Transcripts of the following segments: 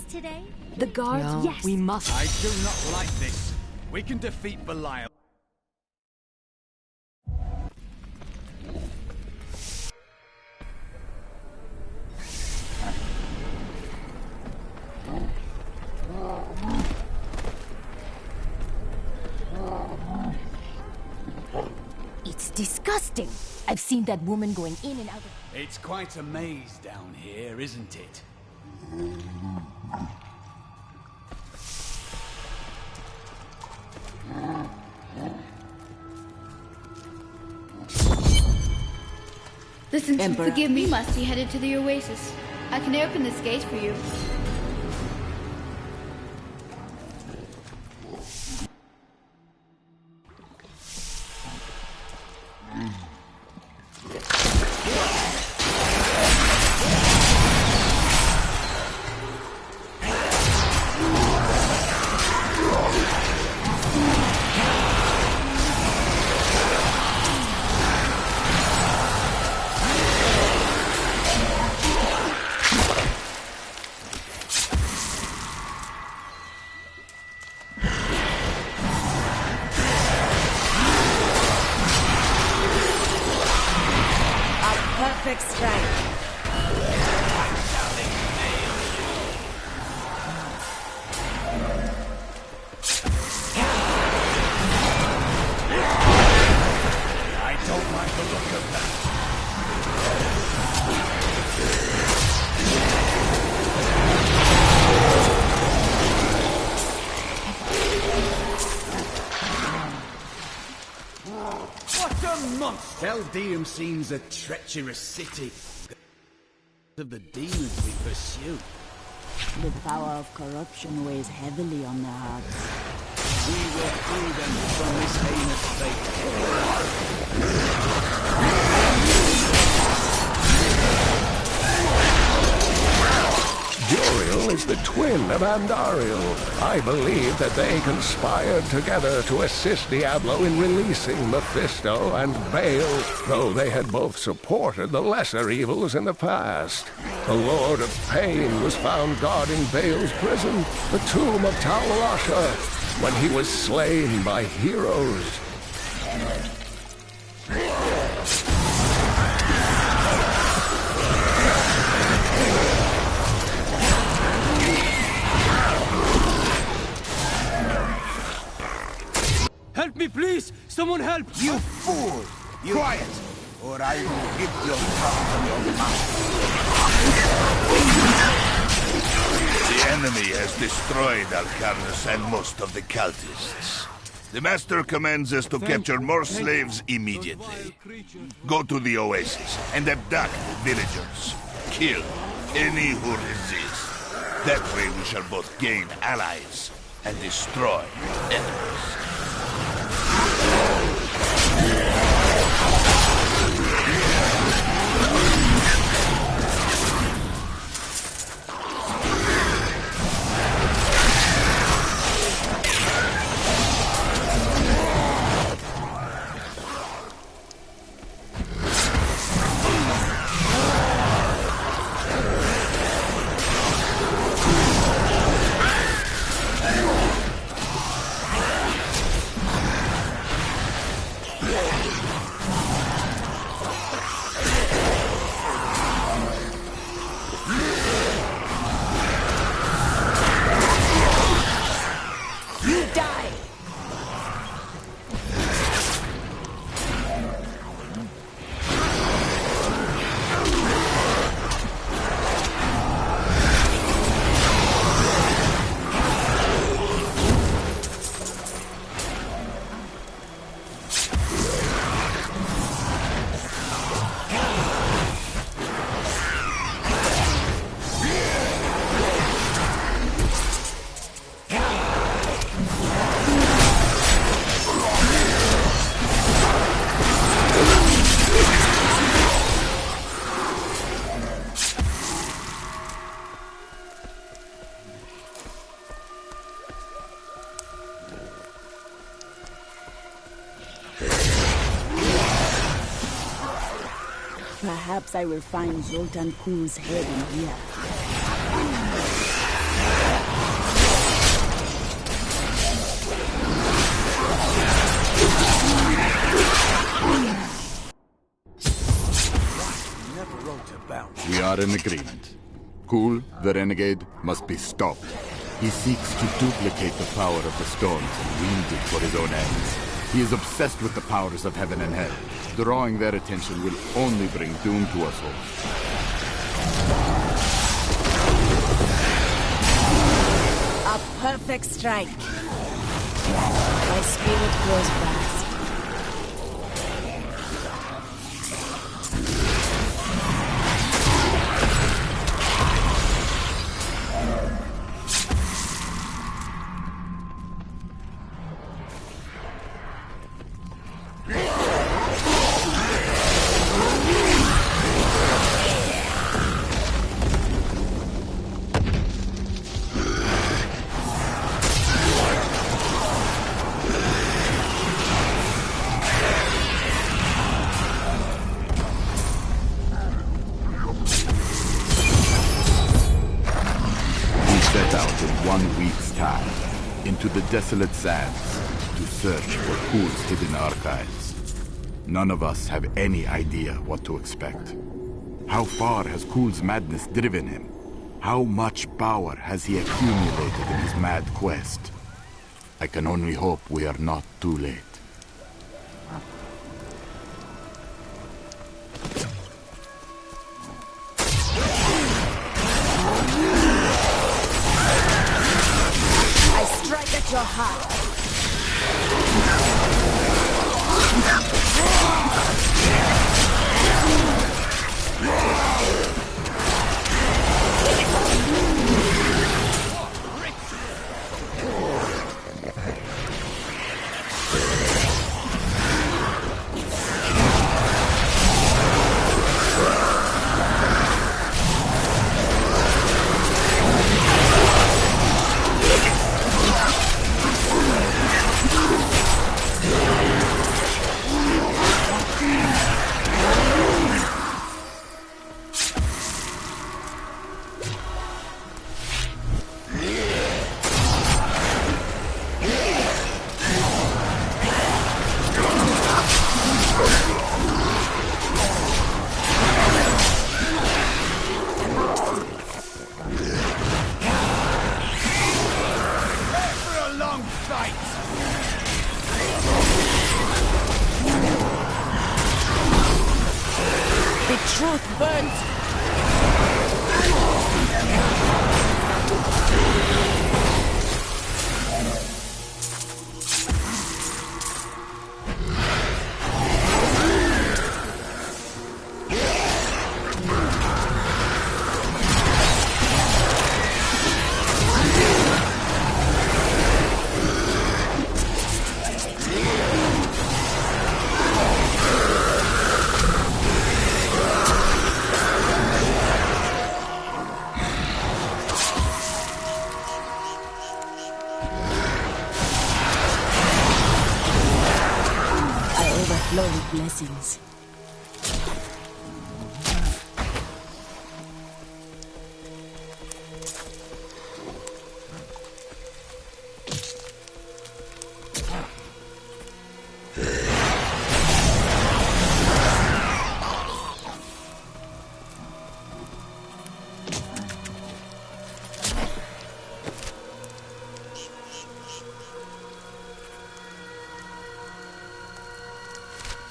today? The guards, No, yes. we must. I do not like this. We can defeat Belial. It's disgusting. I've seen that woman going in and out of... It's quite a maze down here, isn't it? Listen, Emperor. forgive me. You must be headed to the oasis. I can open this gate for you. Perfect strike. I don't like the look of that. What a monster! Eldium seems a treacherous city. Of the demons we pursue. The power of corruption weighs heavily on their hearts. We will free them from this heinous Duriel is the twin of Andariel. I believe that they conspired together to assist Diablo in releasing Mephisto and Baal, though they had both supported the lesser evils in the past. The Lord of Pain was found guarding Baal's prison, the tomb of Tal-Rasha, when he was slain by heroes. Help me, please! Someone help! You fool! Quiet, or I will rip your tongue from your mouth. The enemy has destroyed Alcarnus and most of the cultists. The Master commands us to capture more slaves immediately. Go to the oasis and abduct the villagers. Kill any who resist. That way we shall both gain allies and destroy enemies. Perhaps I will find Zoltan Kul's head in here. are in agreement. Kul, the renegade, must be stopped. He seeks to duplicate the power of the storms and wield it for his own ends. He is obsessed with the powers of heaven and hell. Drawing their attention will only bring doom to us all. A perfect strike. My spirit grows fast. Into the desolate sands to search for Kul's hidden archives. None of us have any idea what to expect. How far has Kul's madness driven him? How much power has he accumulated in his mad quest? I can only hope we are not too late. Your heart. Truth burns. With blessings.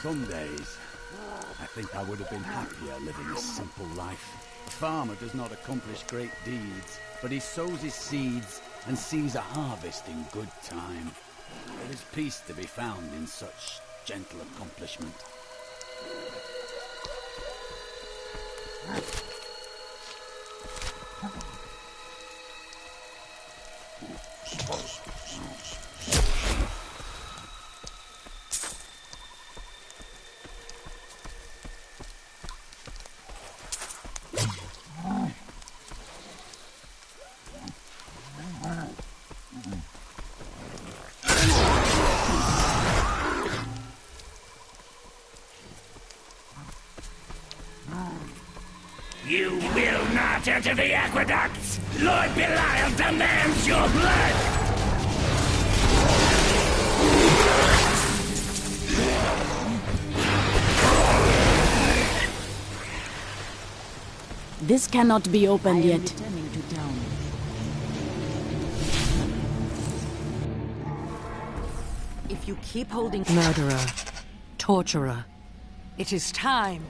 Some days, I think I would have been happier living a simple life. A farmer does not accomplish great deeds, but he sows his seeds and sees a harvest in good time. There is peace to be found in such gentle accomplishment. You will not enter the aqueducts! Lord Belial demands your blood! This cannot be opened yet. Returning to town. If you keep holding... Murderer. Torturer. It is time.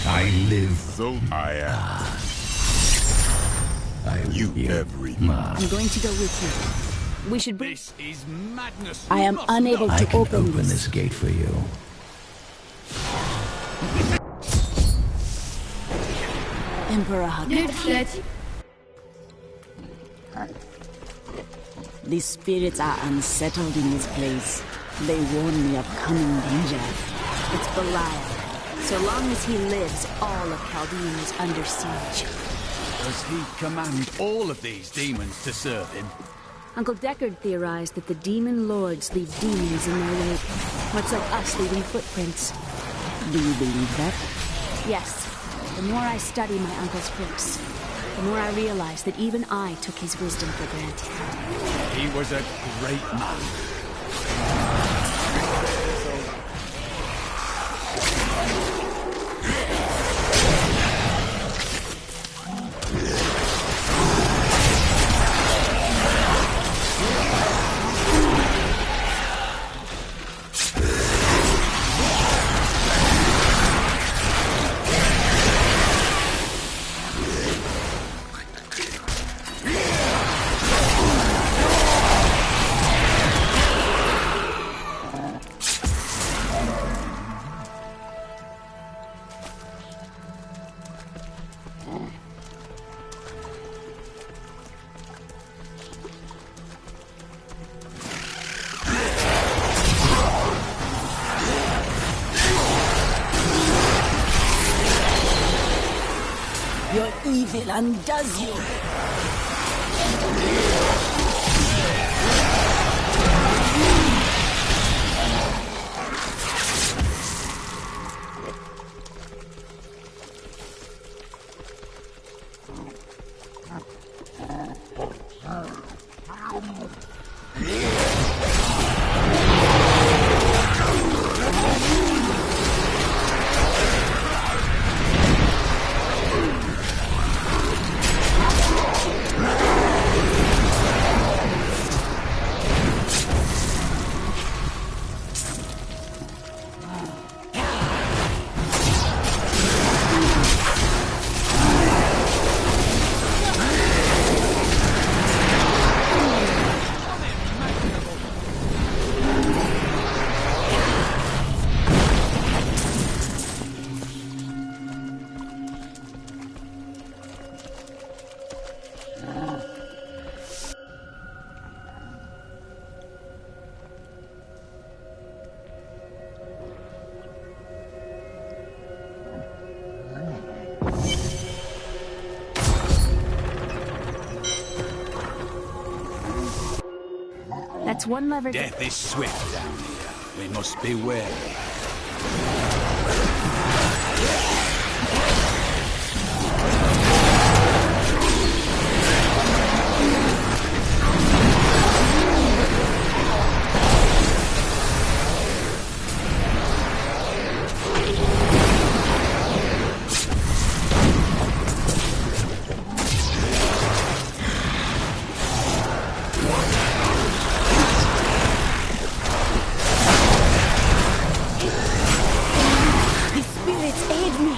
I live. So I am. You everything. I'm going to go with you. We should bring... This is madness. I am unable I to can open open this gate for you. Emperor Hug. Noted. The spirits are unsettled in this place. They warn me of coming danger. It's Belial. So long as he lives, all of Chaldean is under siege. Does he command all of these demons to serve him? Uncle Deckard theorized that the demon lords leave demons in their wake, much like us leaving footprints. Do you believe that? Yes. The more I study my uncle's books, the more I realize that even I took his wisdom for granted. He was a great man. Your evil undoes you. That's one lever. Death is swift down here. We must be wary. The spirits aid me.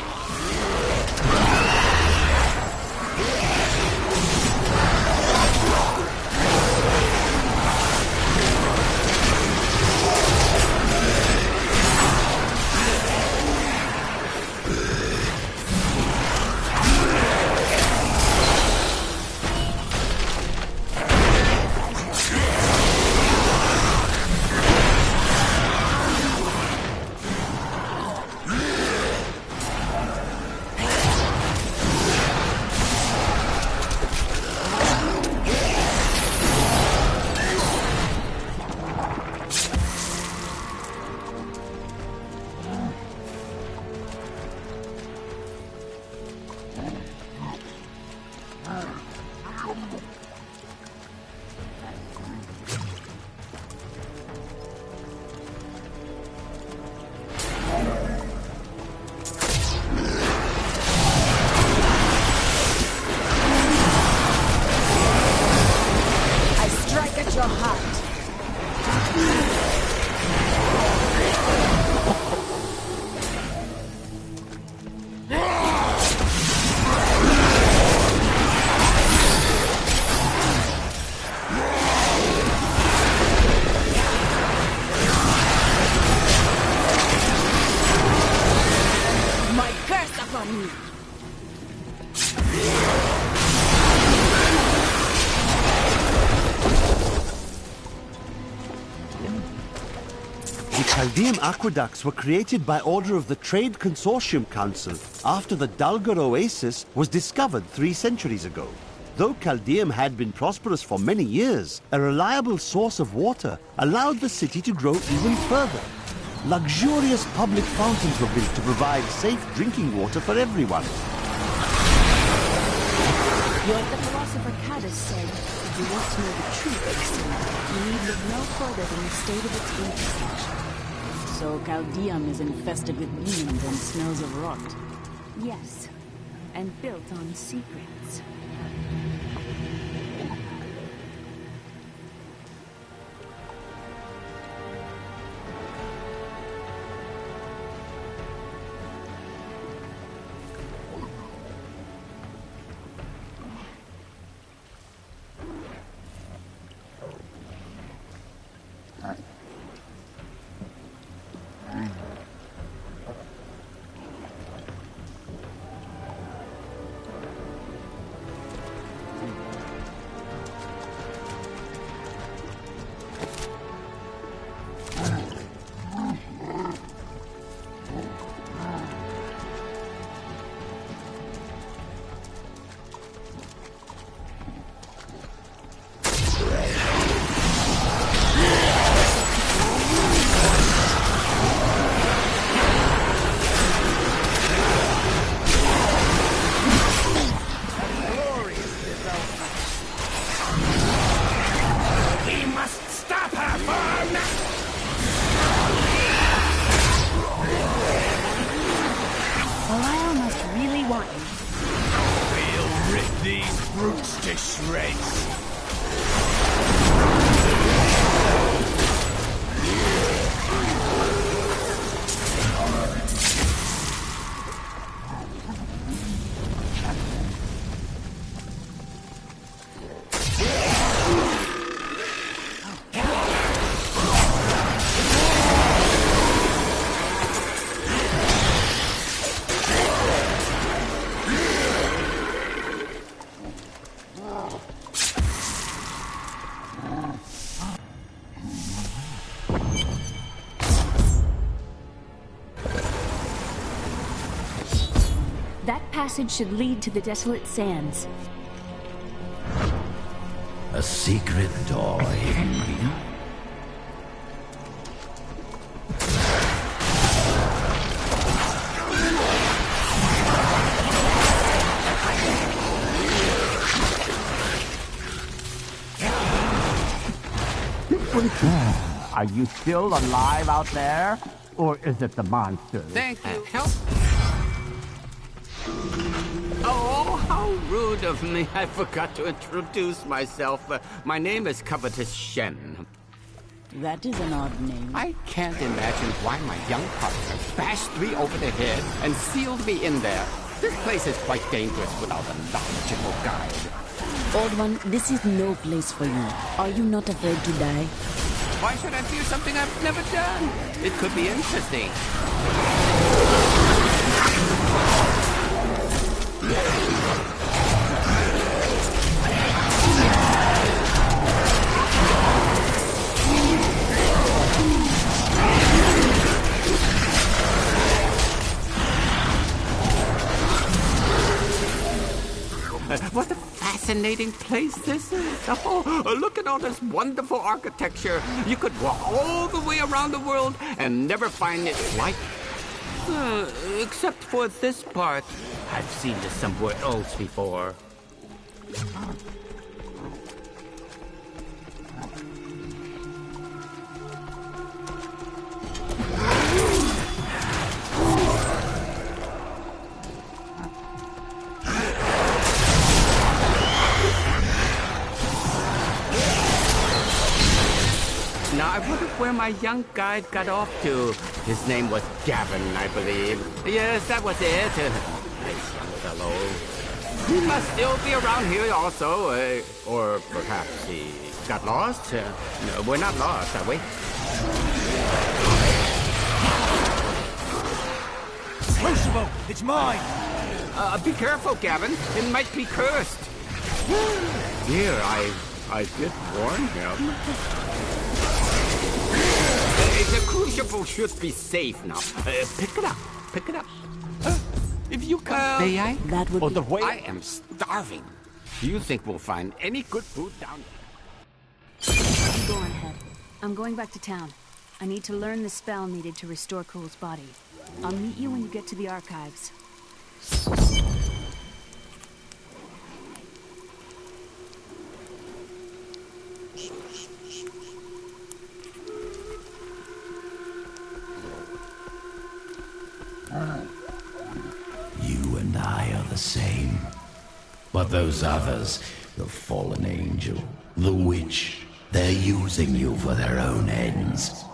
heart. My curse upon you! The Chaldean aqueducts were created by order of the Trade Consortium Council after the Dulgar Oasis was discovered 3 centuries ago. Though Chaldeum had been prosperous for many years, a reliable source of water allowed the city to grow even further. Luxurious public fountains were built to provide safe drinking water for everyone. What the philosopher Cadus said, if you want to know the truth of sin, you need look no further than the state of its infrastructure. So Chaldeum is infested with demons and smells of rot. Yes, and built on secrets. To shreds. That passage should lead to the desolate sands. A secret door hidden here. Are you still alive out there? Or is it the monster? Thank you. Help. Oh, how rude of me. I forgot to introduce myself. My name is Covetous Shen. That is an odd name. I can't imagine why my young partner bashed me over the head and sealed me in there. This place is quite dangerous without a knowledgeable guide. Old one, this is no place for you. Are you not afraid to die? Why should I fear something I've never done? It could be interesting. What a fascinating place this is. Oh, look at all this wonderful architecture. You could walk all the way around the world and never find it like. Except for this part. I've seen this somewhere else before. Now, I wonder where my young guide got off to. His name was Gavin, I believe. Yes, that was it. Nice young fellow. He must still be around here also. Or perhaps he got lost. No, we're not lost, are we? Crucible! It's mine! Be careful, Gavin. It might be cursed. Here, I did warn him. The crucible should be safe now. Pick it up. Pick it up. If you come, may I? That would the way I am starving. Do you think we'll find any good food down here? Go on ahead. I'm going back to town. I need to learn the spell needed to restore Cool's body. I'll meet you when you get to the archives. You and I are the same. But those others, the fallen angel, the witch, they're using you for their own ends.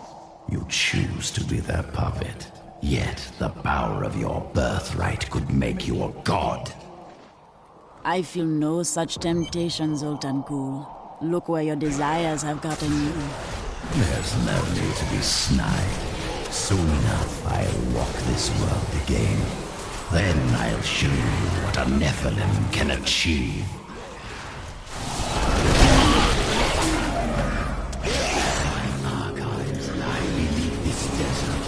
You choose to be their puppet. Yet the power of your birthright could make you a god. I feel no such temptation, Zoltan Kul. Look where your desires have gotten you. There's no need to be snide. Soon enough, I'll walk this world again. Then I'll show you what a Nephilim can achieve. Archives lie beneath this desert.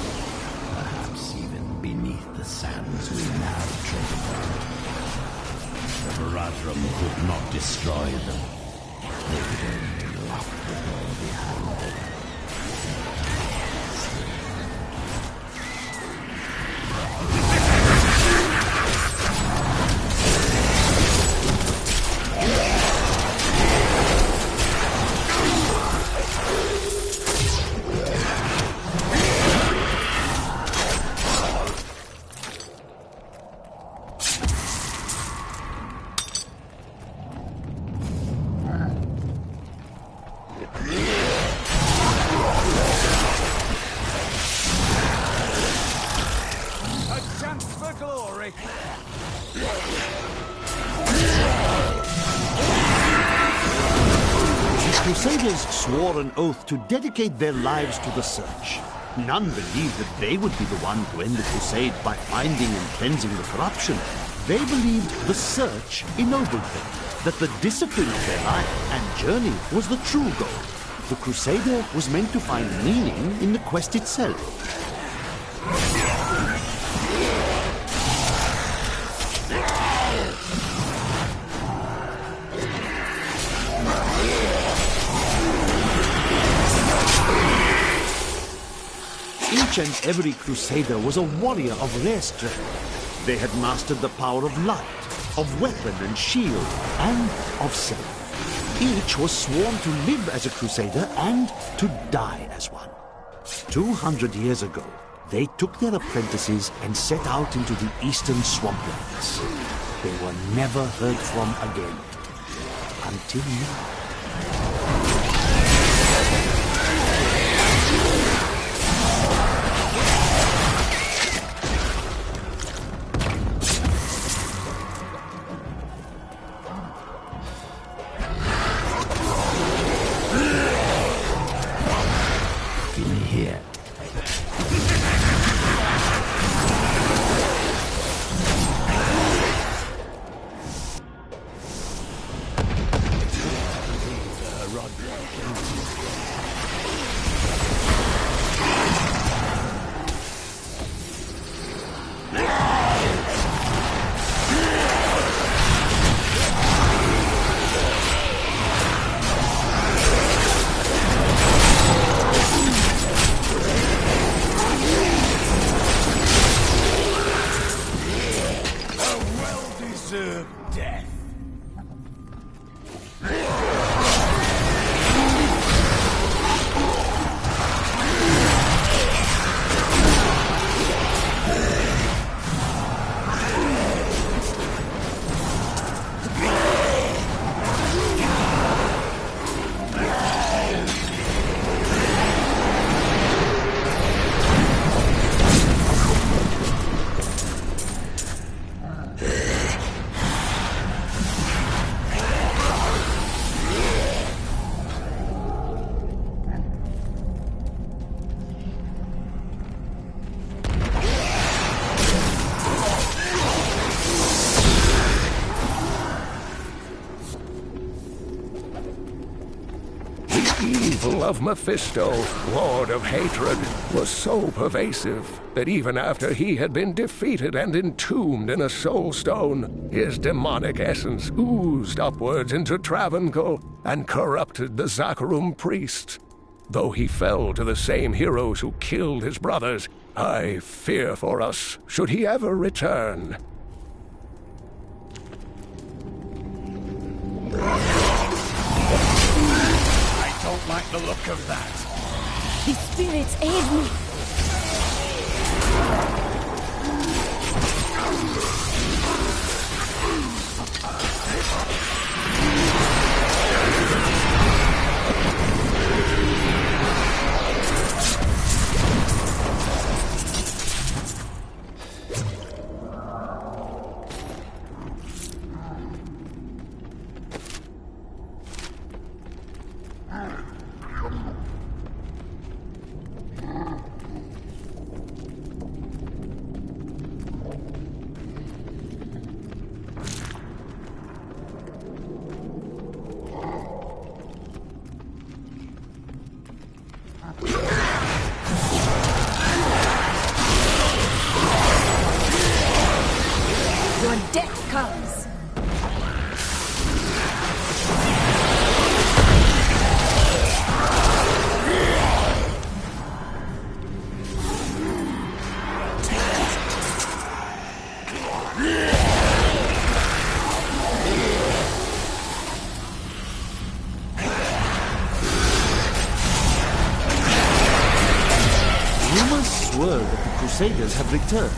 Perhaps even beneath the sands we now tread upon. The Veratrum could not destroy them. They could only lock the door behind them. Crusaders swore an oath to dedicate their lives to the search. None believed that they would be the one to end the crusade by finding and cleansing the corruption. They believed the search ennobled them, that the discipline of their life and journey was the true goal. The crusader was meant to find meaning in the quest itself. Each and every crusader was a warrior of rare strength. They had mastered the power of light, of weapon and shield, and of self. Each was sworn to live as a crusader and to die as one. 200 years ago, they took their apprentices and set out into the eastern swamplands. They were never heard from again. Until now. of Mephisto, Lord of Hatred, was so pervasive that even after he had been defeated and entombed in a soul stone, his demonic essence oozed upwards into Travancore and corrupted the Zakharum priests. Though he fell to the same heroes who killed his brothers, I fear for us should he ever return. I don't like the look of that. The spirits aid me. Your death comes. Rumors swirl that the Crusaders have returned,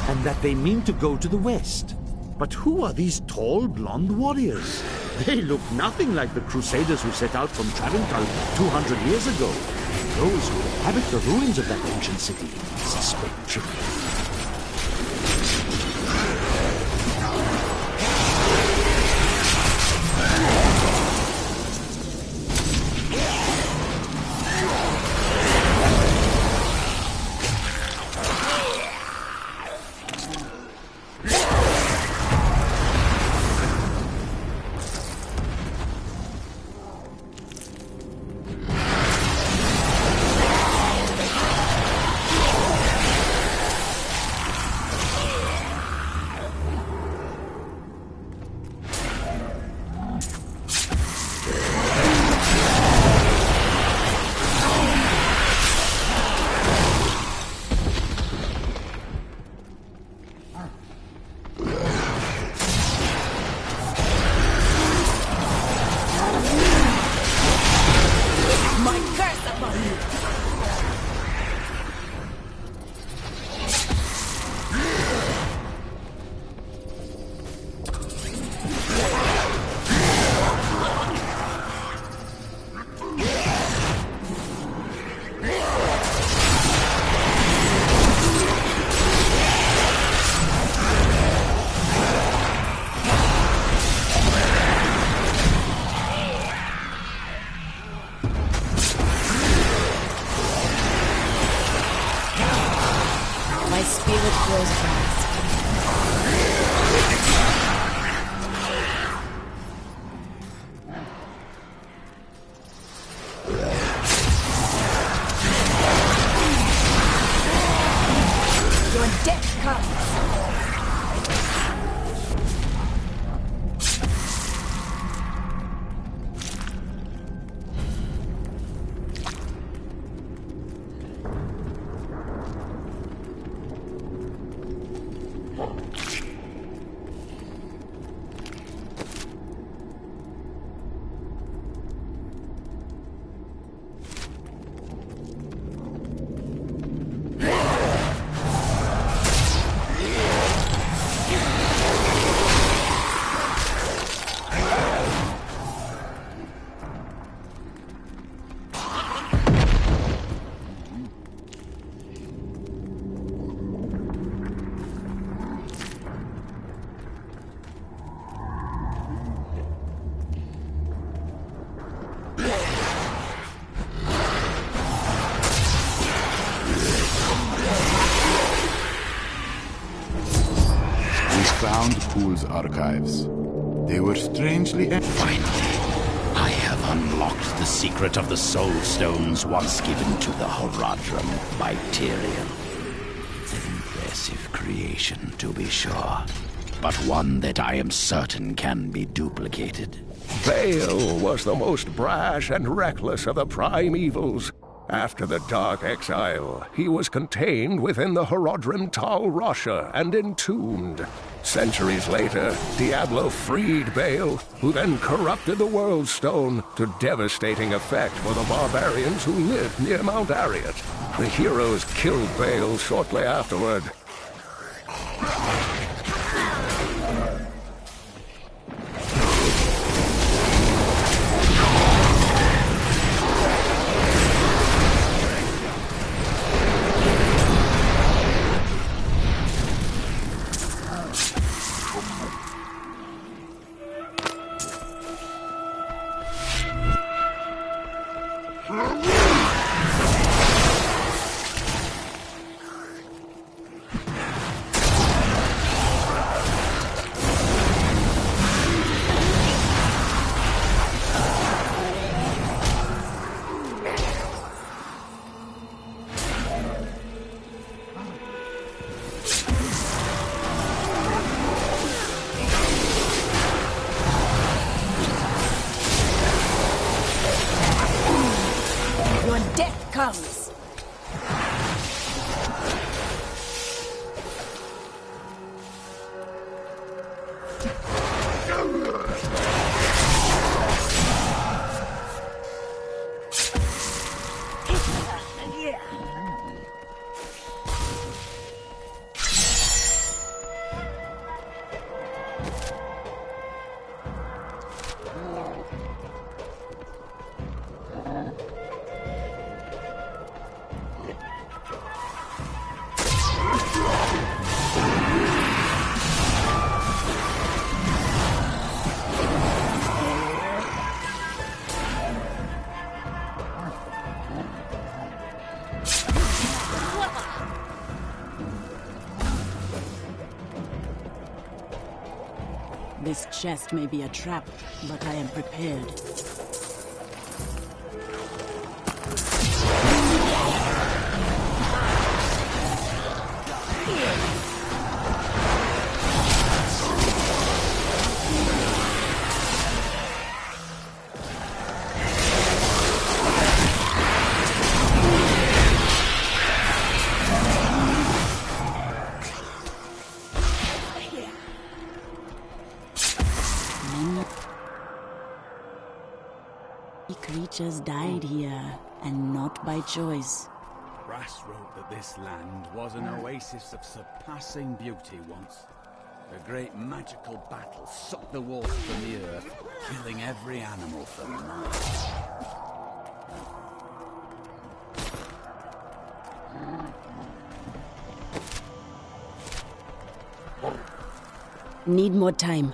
and that they mean to go to the west. But who are these tall, blonde warriors? They look nothing like the Crusaders who set out from Travancore 200 years ago. Those who inhabit the ruins of that ancient city suspect trickery. My spirit grows fast. Your death comes. Found Pool's archives. They were strangely... Finally, I have unlocked unlocked the secret of the Soul Stones once given to the Horadrim by Tyrion. It's an impressive creation, to be sure, but one that I am certain can be duplicated. Baal was the most brash and reckless of the primevals. After the Dark Exile, he was contained within the Horadrim Tal Rasha and entombed. Centuries later, Diablo freed Baal, who then corrupted the World Stone to devastating effect for the barbarians who lived near Mount Ariat. The heroes killed Baal shortly afterward. Comes. This chest may be a trap, but I am prepared. Creatures died here, and not by choice. Brass wrote that this land was an oasis of surpassing beauty once. A great magical battle sucked the water from the earth, killing every animal for miles. Need more time.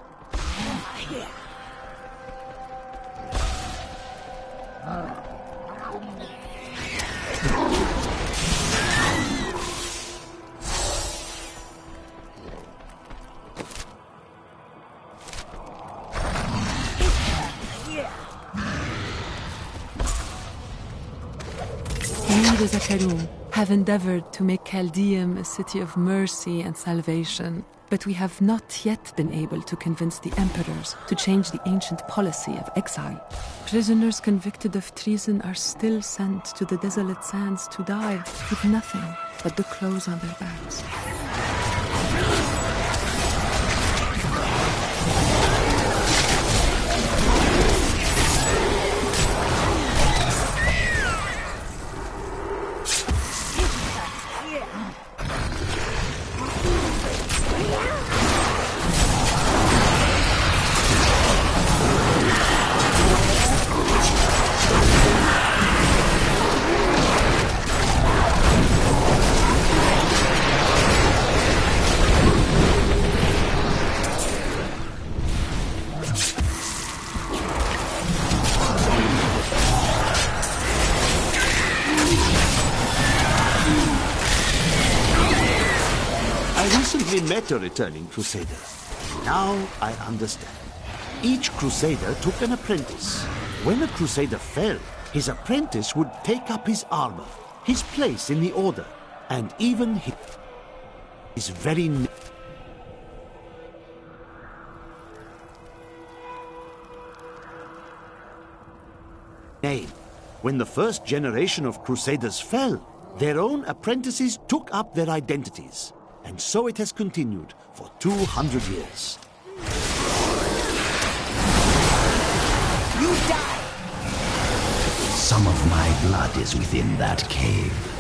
We, the Zakarum, have endeavored to make Chaldeum a city of mercy and salvation, but we have not yet been able to convince the emperors to change the ancient policy of exile. Prisoners convicted of treason are still sent to the desolate sands to die with nothing but the clothes on their backs. I met a returning crusader. Now I understand. Each crusader took an apprentice. When a Crusader fell, his apprentice would take up his armor, his place in the Order, and even his very name. When the first generation of Crusaders fell, their own apprentices took up their identities. And so it has continued for 200 years. You die! Some of my blood is within that cave.